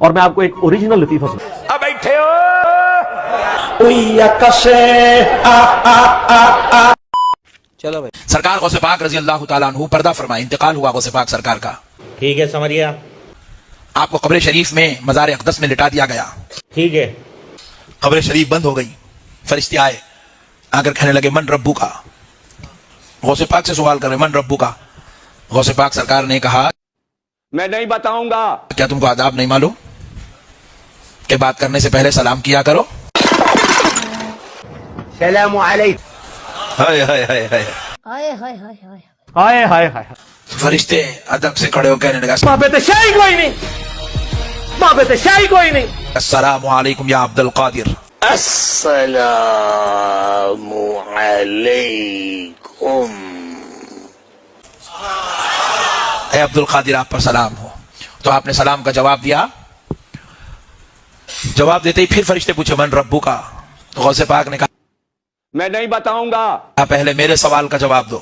اور میں آپ کو ایک اوریجنل لطیفہ سنا. اب بیٹھے ہو چلو بھائی. سرکار غوث پاک رضی اللہ تعالیٰ عنہ پردہ فرمائے، انتقال ہوا غوث پاک سرکار کا. ٹھیک ہے سمجھ گیا. آپ کو قبر شریف میں مزار اقدس میں لٹا دیا گیا. ٹھیک ہے. قبر شریف بند ہو گئی. فرشتے آئے آ کر کہنے لگے من ربو کا. غوث پاک سے سوال کر رہے من ربو کا. غوث پاک سرکار نے کہا میں نہیں بتاؤں گا. کیا تم کو آداب نہیں معلوم کہ بات کرنے سے پہلے سلام کیا کرو. السلام علیکم. ہائے ہائے ہائے ہائے. آئے ہائے ہائے ہائے ہائے ہائے ہائے. فرشتے ادب سے کھڑے ہو کہنے لگا وہاں پہ تو شاہی کوئی نہیں، وہاں پہ تو شاہی کوئی نہیں. السلام علیکم یا عبد القادر. السلام علیکم. اے عبد القادر آپ پر سلام ہو. تو آپ نے سلام کا جواب دیا. جواب دیتے ہی پھر فرشتے پوچھے من ربو کا. تو غوث پاک نے کہا میں نہیں بتاؤں گا. آپ پہلے میرے سوال کا جواب دو،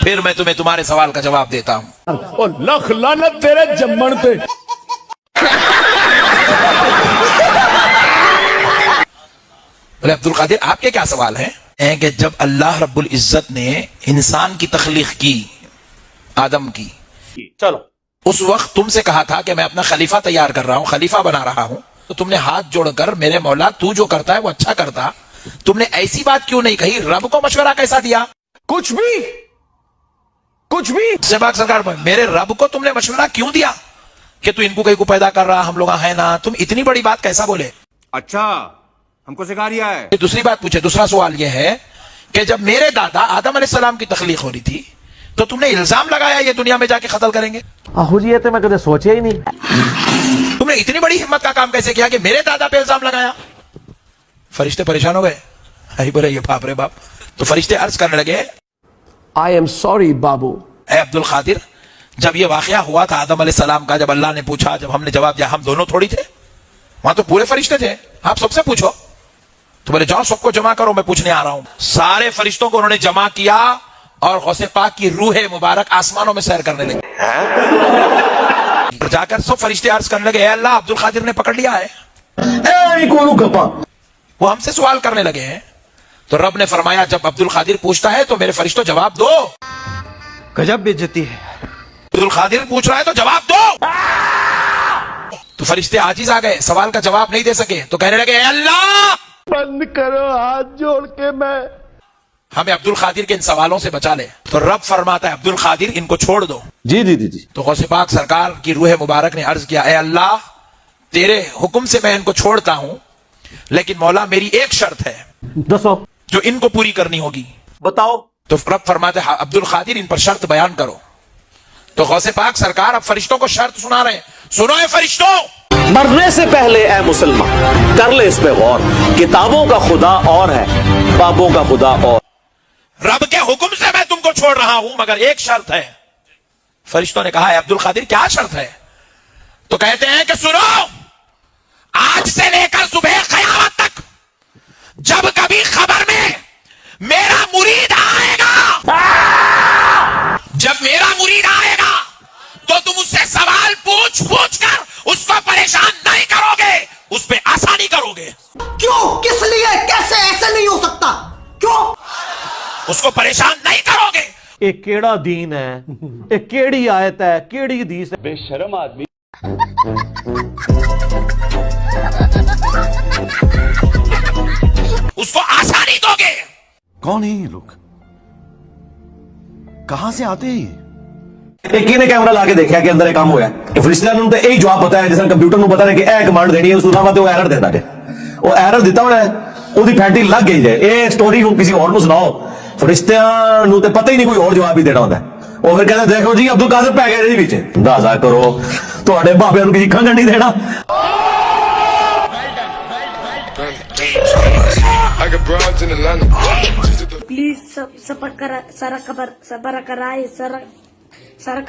پھر میں تمہیں تمہارے سوال کا جواب دیتا ہوں. اور لکھ لعنت تیرے جمن پہ. بولے عبد القادر آپ کے کیا سوال ہیں کہ جب اللہ رب العزت نے انسان کی تخلیق کی، آدم کی، چلو اس وقت تم سے کہا تھا کہ میں اپنا خلیفہ تیار کر رہا ہوں، خلیفہ بنا رہا ہوں، تو تم نے ہاتھ جوڑ کر میرے مولا تو جو کرتا ہے وہ اچھا کرتا، تم نے ایسی بات کیوں نہیں کہی؟ رب کو مشورہ کیسا دیا؟ کچھ بھی سے پاک سرکار میرے رب کو تم نے مشورہ کیوں دیا کہ تو ان کو کہیں کو پیدا کر رہا، ہم لوگ ہیں نا، تم اتنی بڑی بات کیسا بولے؟ اچھا ہم کو سکھا رہا ہے. دوسری بات پوچھے. دوسرا سوال یہ ہے کہ جب میرے دادا آدم علیہ السلام کی تخلیق ہو رہی تھی تو تم نے الزام لگایا یہ دنیا میں جا کے قتل کریں گے. آہو جی یہ تو میں کبھی سوچے ہی نہیں. تم نے اتنی بڑی ہمت کا کام کیسے کیا کہ میرے دادا پہ الزام لگایا؟ فرشتے پریشان ہو گئے. ہائی بولے یہ باپ رے باپ. تو فرشتے عرض کرنے لگے آئی ایم سوری بابو. اے عبد القادر جب یہ واقعہ ہوا تھا آدم علیہ السلام کا، جب اللہ نے پوچھا، جب ہم نے جواب دیا، ہم دونوں تھوڑی تھے وہاں، تو پورے فرشتے تھے. آپ سب سے پوچھو. تو بولے جاؤ سب کو جمع کرو، میں پوچھنے آ رہا ہوں. سارے فرشتوں کو انہوں نے جمع کیا اور غوث پاک کی روح مبارک آسمانوں میں سیر کرنے لگے. جا کر سب فرشتے عرض کرنے لگے اے اللہ عبد القادر نے پکڑ لیا ہے. وہ ہم سے سوال کرنے لگے ہیں. تو رب نے فرمایا جب عبد القادر پوچھتا ہے تو میرے فرشتوں جواب دو. گجب بےعزتی ہے. عبد القادر پوچھ رہا ہے تو جواب دو. تو فرشتے عاجز آ گئے، سوال کا جواب نہیں دے سکے. تو کہنے لگے اے اللہ بند کرو ہاتھ جوڑ کے، میں ہمیں عبد القادر کے ان سوالوں سے بچا لے. تو رب فرماتا ہے عبد القادر ان کو چھوڑ دو. جی. تو غوث پاک سرکار کی روح مبارک نے عرض کیا اے اللہ تیرے حکم سے میں ان کو چھوڑتا ہوں، لیکن مولا میری ایک شرط ہے دسو جو ان کو پوری کرنی ہوگی. بتاؤ. تو رب فرماتے ہیں عبد القادر ان پر شرط بیان کرو. تو غوث پاک سرکار اب فرشتوں کو شرط سنا رہے ہیں. سنو اے فرشتوں، مرنے سے پہلے اے مسلمان کر لے اس پہ غور. کتابوں کا خدا اور ہے، بابوں کا خدا اور. رب کے حکم سے میں تم کو چھوڑ رہا ہوں مگر ایک شرط ہے. فرشتوں نے کہا ہے عبد القادر کیا شرط ہے؟ تو کہتے ہیں کہ سنو، آج سے لے کر صبح قیامت تک جب کبھی خبر میں میرا مرید آئے گا، جب میرا مرید آئے گا تو تم اس سے سوال پوچھ کر اس کو پریشان نہیں کرو گے، اس پہ آسانی کرو گے. کیوں؟ کس لیے؟ کیسے؟ ایسے نہیں ہو سکتا. کیوں؟ اس کو پریشان نہیں کرو گے. یہ کیڑا دین ہے، یہ کیڑی آیت ہے، کیڑی حدیث ہے. بے شرم آدمی. اس کو آسانی دو گے. کون ہے یہ لوگ؟ کہاں سے آتے ہیں یہ؟ ایک نے کیمرہ لا کے دیکھا کہ اندر ایک کام ہوا ہے. فرشتے نے تو یہی جواب بتایا جیسے کمپیوٹر میں بتا رہے کہ اے کمانڈ دینی ہے، اس بعد وہ ایرر دیتا ہے. وہ ایرر دیتا ہونا ہے، وہ پھینٹی لگ گئی ہے. یہ سٹوری کسی اور کو سناؤ، فرشتیاں نو تے پتہ ہی نہیں، کوئی اور جواب ہی دینا ہوتا ہے. وہ پھر کہتے دیکھو جی عبد القادر پہ گئے جی پیچھے. اندازہ کرو تھوڑے بابے نو کسی کھنگن نہیں دینا. پلیز صبر کرائے، سارا